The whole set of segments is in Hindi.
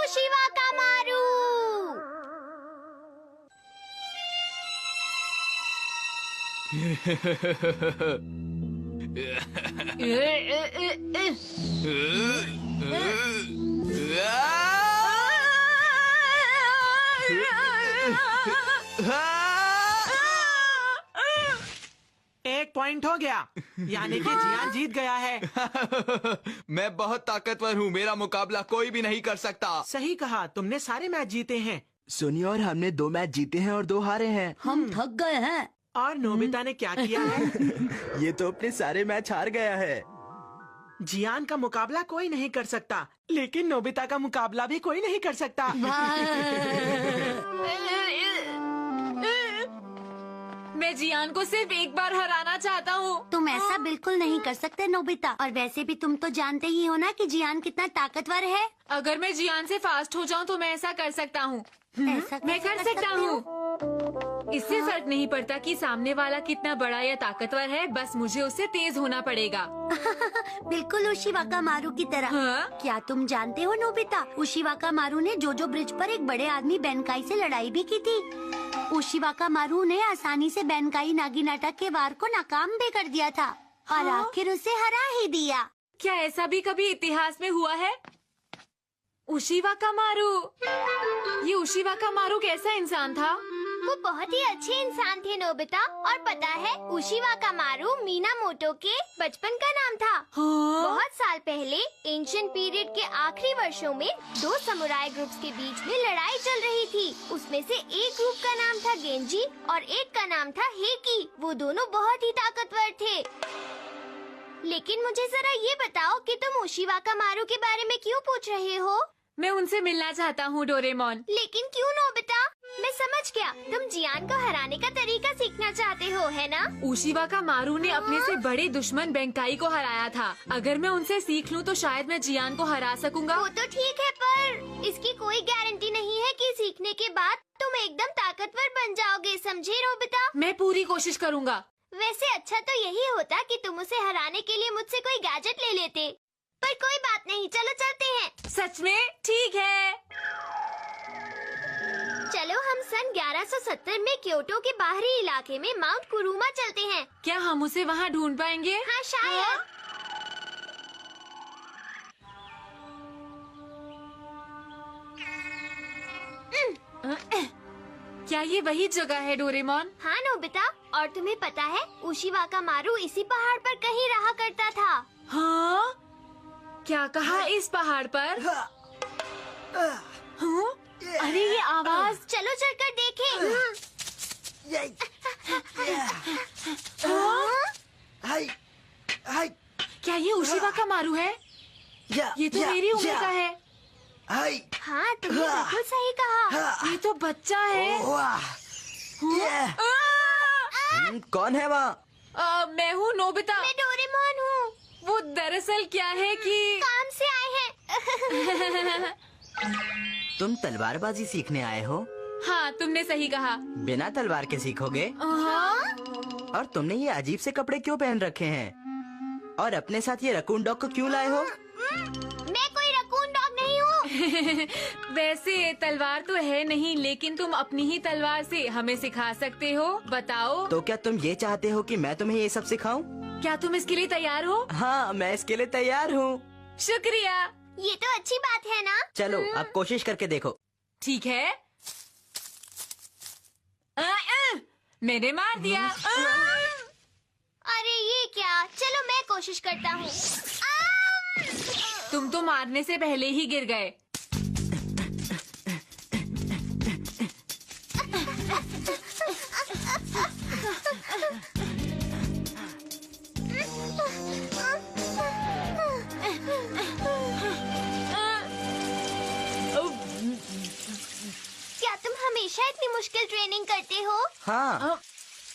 उशिवा कामारू। एक पॉइंट हो गया, यानी कि जियान जीत गया है। मैं बहुत ताकतवर हूँ, मेरा मुकाबला कोई भी नहीं कर सकता। सही कहा, तुमने सारे मैच जीते हैं। सुनिए, और हमने 2 मैच जीते हैं और 2 हारे हैं। हम थक गए हैं। और नोबिता ने क्या किया है? ये तो अपने सारे मैच हार गया है। जियान का मुकाबला कोई नहीं कर सकता, लेकिन नोबिता का मुकाबला भी कोई नहीं कर सकता। मैं जियान को सिर्फ एक बार हराना चाहता हूँ। तुम ऐसा बिल्कुल नहीं कर सकते नोबिता, और वैसे भी तुम तो जानते ही हो ना कि जियान कितना ताकतवर है। अगर मैं जियान से फास्ट हो जाऊँ तो मैं ऐसा कर सकता हूँ। ऐसा मैं कैसे कर सकता हूँ। इससे फर्क नहीं पड़ता कि सामने वाला कितना बड़ा या ताकतवर है, बस मुझे उससे तेज होना पड़ेगा। बिल्कुल उशिवाका मारू की तरह। हाँ? क्या तुम जानते हो नोबिता, उशिवाका मारू ने जोजो ब्रिज पर एक बड़े आदमी बेनकाई से लड़ाई भी की थी। उशिवाका मारू ने आसानी से बेनकाई नागिनाटा के वार को नाकाम भी कर दिया था और हाँ? आखिर उसे हरा ही दिया। क्या ऐसा भी कभी इतिहास में हुआ है? उशिवाका मारू, ये उशिवाका मारू कैसा इंसान था? वो बहुत ही अच्छे इंसान थे नोबिता, और पता है उशिवा कामारू मीनामोटो के बचपन का नाम था। हाँ? बहुत साल पहले एंशिएंट पीरियड के आखिरी वर्षों में 2 समुराई ग्रुप्स के बीच में लड़ाई चल रही थी। उसमें से एक ग्रुप का नाम था गेंजी और एक का नाम था हेकी। वो दोनों बहुत ही ताकतवर थे। लेकिन मुझे जरा ये बताओ कि तुम उशिवा कामारू के बारे में क्यों पूछ रहे हो? मैं उनसे मिलना चाहता हूँ डोरेमोन। लेकिन क्यों नोबिता? मैं समझ गया, तुम जियान को हराने का तरीका सीखना चाहते हो, है ना? उशिवाका मारू ने अपने से बड़े दुश्मन बेंकाई को हराया था। अगर मैं उनसे सीख लूँ तो शायद मैं जियान को हरा सकूंगा। वो तो ठीक है, पर इसकी कोई गारंटी नहीं है कि सीखने के बाद तुम एकदम ताकतवर बन जाओगे, समझे नोबिता? मैं पूरी कोशिश करूँगा। वैसे अच्छा तो यही होता कि तुम उसे हराने के लिए मुझसे कोई गैजेट ले लेते, पर कोई बात नहीं, चलो चलते हैं। सच में? ठीक है। चलो हम सन 1170 में क्योटो के बाहरी इलाके में माउंट कुरुमा चलते हैं। क्या हम उसे वहाँ ढूंढ पाएंगे? हाँ शायद। क्या ये वही जगह है डोरेमोन? हाँ नोबिता, और तुम्हें पता है उशिवा कामारू इसी पहाड़ पर कहीं रहा करता था। हाँ? क्या कहा इस पहाड़ पर? हाँ? अरे ये आवाज! चलो चलकर देखें। हाय हाय क्या ये उशिवा कामारू है? ये तो मेरी उम्र का है। हाय। हाँ तुमने बिल्कुल सही कहा। ये तो बच्चा है। कौन है वहाँ? मैं हूँ नोबिता। मैं डोरेमोन हूँ। वो दरअसल क्या है कि काम से आए हैं। तुम तलवारबाजी सीखने आए हो? हाँ, तुमने सही कहा। बिना तलवार के सीखोगे? हाँ? और तुमने ये अजीब से कपड़े क्यों पहन रखे हैं? और अपने साथ ये रकून डॉग को क्यों लाए हो? मैं कोई रकून डॉग नहीं हूँ। वैसे तलवार तो है नहीं, लेकिन तुम अपनी ही तलवार से हमें सिखा सकते हो। बताओ। तो क्या तुम ये चाहते हो कि मैं तुम्हें ये सब सिखाऊं? क्या तुम इसके लिए तैयार हो? हाँ, मैं इसके लिए तैयार हूँ। शुक्रिया। ये तो अच्छी बात है ना? चलो अब कोशिश करके देखो। ठीक है। मैंने मार दिया। अरे ये क्या? चलो मैं कोशिश करता हूँ। तुम तो मारने से पहले ही गिर गए। क्या तुम हमेशा इतनी मुश्किल ट्रेनिंग करते हो? हाँ।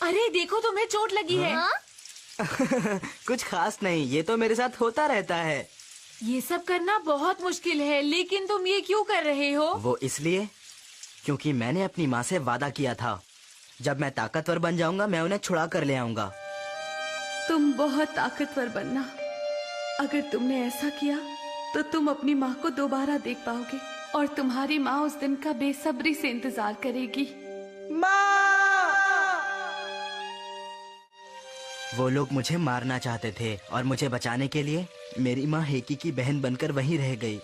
अरे देखो, तुम्हें चोट लगी है। हाँ? कुछ खास नहीं, ये तो मेरे साथ होता रहता है। ये सब करना बहुत मुश्किल है, लेकिन तुम ये क्यों कर रहे हो? वो इसलिए क्योंकि मैंने अपनी माँ से वादा किया था, जब मैं ताकतवर बन जाऊंगा मैं उन्हें छुड़ा कर ले आऊंगा। तुम बहुत ताकतवर बनना। अगर तुमने ऐसा किया तो तुम अपनी माँ को दोबारा देख पाओगे और तुम्हारी माँ उस दिन का बेसब्री से इंतजार करेगी। वो लोग मुझे मारना चाहते थे और मुझे बचाने के लिए मेरी माँ हेकी की बहन बनकर वहीं रह गई।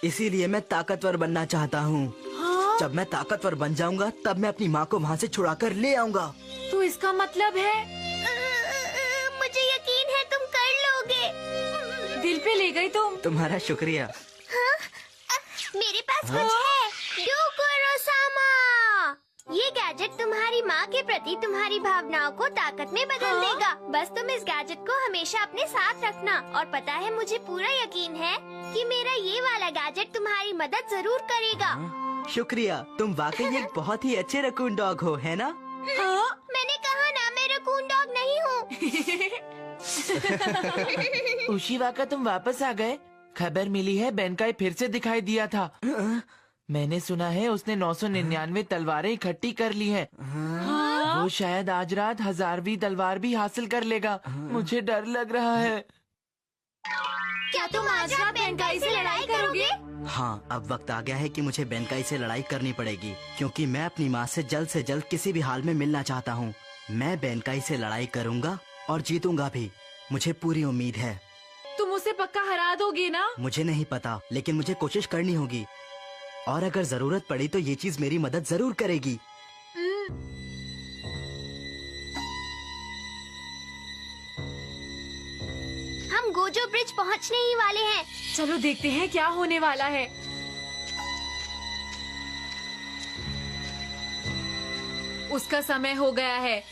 इसीलिए मैं ताकतवर बनना चाहता हूँ। हाँ? जब मैं ताकतवर बन जाऊंगा तब मैं अपनी माँ को वहाँ से छुड़ाकर ले आऊंगा। तो इसका मतलब है मुझे यकीन है तुम कर लोगे। दिल पे ले गई तुम। तुम्हारा शुक्रिया। मेरे पास कुछ है। डोकोरोसामा, ये गैजेट तुम्हारी माँ के प्रति तुम्हारी भावनाओं को ताकत में बदल देगा। बस तुम इस गैजेट को हमेशा अपने साथ रखना। और पता है, मुझे पूरा यकीन है कि मेरा ये वाला गैजेट तुम्हारी मदद जरूर करेगा। शुक्रिया, तुम वाकई एक बहुत ही अच्छे रकून डॉग हो, है ना? हाँ? मैंने कहा ना, मैं रकून डॉग नहीं हूँ। उशीवाका, तुम वापस आ गए। खबर मिली है बेनकाई फिर से दिखाई दिया था। मैंने सुना है उसने 999 तलवारें इकट्ठी कर ली हैं। वो शायद आज रात 1000वीं तलवार भी हासिल कर लेगा। मुझे डर लग रहा है। क्या तुम आज रात बेनकाई से लड़ाई करोगे? हाँ, अब वक्त आ गया है कि मुझे बेनकाई से लड़ाई करनी पड़ेगी, क्योंकि मैं अपनी माँ से जल्द किसी भी हाल में मिलना चाहता हूँ। मैं बेनकाई से लड़ाई करूँगा और जीतूंगा भी। मुझे पूरी उम्मीद है। तुम उसे पक्का हरा दोगे ना? मुझे नहीं पता, लेकिन मुझे कोशिश करनी होगी। और अगर जरूरत पड़ी तो ये चीज मेरी मदद जरूर करेगी। हम गोजो ब्रिज पहुँचने ही वाले हैं। चलो देखते हैं क्या होने वाला है। उसका समय हो गया है।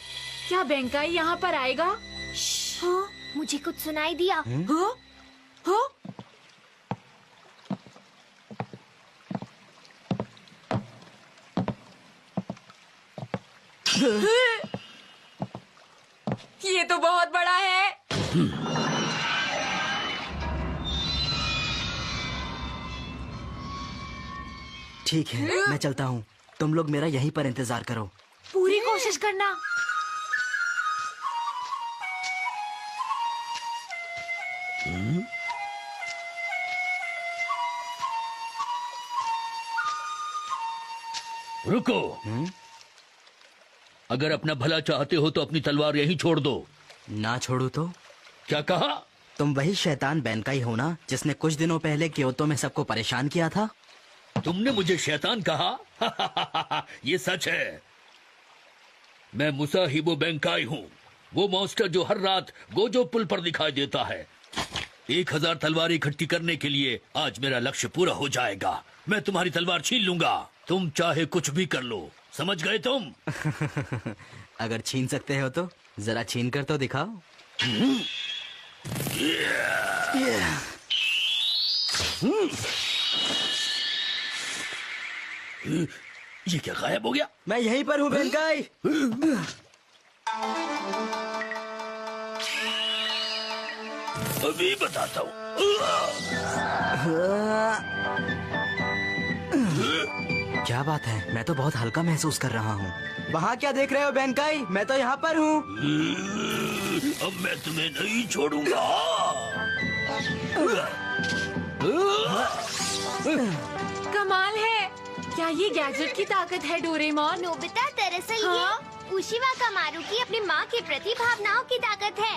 क्या बेनकाई यहाँ पर आएगा? हाँ, मुझे कुछ सुनाई दिया। हाँ? हाँ? ये तो बहुत बड़ा है। ठीक है, मैं चलता हूँ। तुम लोग मेरा यहीं पर इंतजार करो। पूरी कोशिश करना। रुको। अगर अपना भला चाहते हो तो अपनी तलवार यहीं छोड़ दो। ना छोड़ू तो? क्या कहा? तुम वही शैतान बेनकाई हो ना, जिसने कुछ दिनों पहले क्योतो में सबको परेशान किया था? तुमने मुझे शैतान कहा? ये सच है। मैं मुसाहिबो बेनकाई हूँ, वो मॉन्स्टर जो हर रात गोजो पुल पर दिखाई देता है। 1000 तलवारें इकट्ठी करने के लिए आज मेरा लक्ष्य पूरा हो जाएगा। मैं तुम्हारी तलवार छीन लूंगा। तुम चाहे कुछ भी कर लो, समझ गए तुम? अगर छीन सकते हो तो जरा छीन कर तो दिखाओ। ये क्या गायब हो गया? मैं यहीं पर हूँ बेनकाई। अभी बताता हूँ। क्या बात है, मैं तो बहुत हल्का महसूस कर रहा हूँ। वहाँ क्या देख रहे हो बेनकाई? मैं तो यहाँ पर हूँ। अब मैं तुम्हें नहीं छोड़ूंगा। कमाल है। क्या ये गैजेट की ताकत है डोरेमोन? नोबिता, दरअसल हाँ? ये उशीवाका मारू की अपनी माँ के प्रति भावनाओं की ताकत है।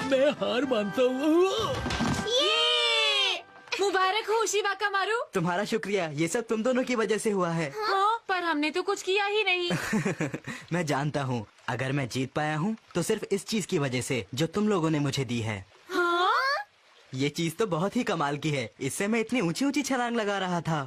मैं हार मानता हूँ। ये मुबारक हो उशीवाका मारू। तुम्हारा शुक्रिया, ये सब तुम दोनों की वजह से हुआ है। हाँ, पर हमने तो कुछ किया ही नहीं। मैं जानता हूँ, अगर मैं जीत पाया हूँ तो सिर्फ इस चीज की वजह से जो तुम लोगों ने मुझे दी है। हाँ? ये चीज तो बहुत ही कमाल की है। इससे मैं इतनी ऊंची ऊंची छलांग लगा रहा था।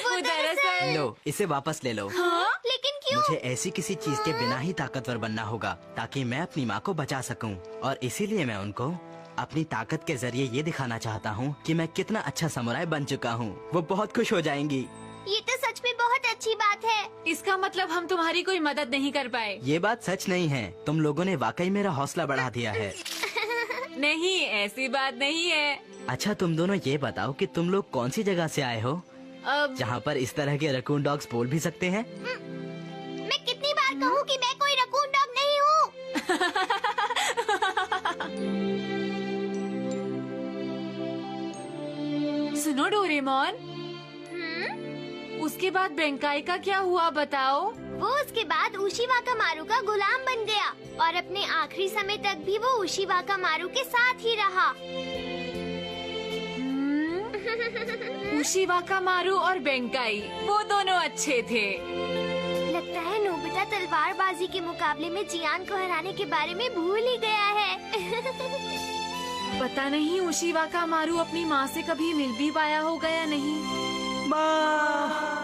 वो दरअसल। लो, इसे वापस ले लो। हाँ? लेकिन क्यों? मुझे ऐसी किसी चीज के बिना ही ताकतवर बनना होगा ताकि मैं अपनी माँ को बचा सकूं। और इसीलिए मैं उनको अपनी ताकत के जरिए ये दिखाना चाहता हूँ कि मैं कितना अच्छा समुराई बन चुका हूँ। वो बहुत खुश हो जाएंगी। ये तो सच में बहुत अच्छी बात है। इसका मतलब हम तुम्हारी कोई मदद नहीं कर पाए। ये बात सच नहीं है। तुम लोगों ने वाकई मेरा हौसला बढ़ा दिया है। नहीं, ऐसी बात नहीं है। अच्छा, तुम दोनों ये बताओ कि तुम लोग कौन सी जगह से आए हो अब जहाँ पर इस तरह के रकून डॉग्स बोल भी सकते हैं? मैं कितनी बार कहूँ कि मैं कोई रकून डॉग नहीं हूँ। सुनो डोरेमोन, उसके बाद बेंकाई का क्या हुआ बताओ? वो उसके बाद उशिवाकामारू का गुलाम बन गया और अपने आखिरी समय तक भी वो उशिवाकामारू के साथ ही रहा। उशिवाकामारू और बेंकाई वो दोनों अच्छे थे। लगता है नोबिता तलवारबाजी के मुकाबले में जियान को हराने के बारे में भूल ही गया है। पता नहीं उशिवाकामारू अपनी माँ से कभी मिल भी पाया होगा या नहीं। माँ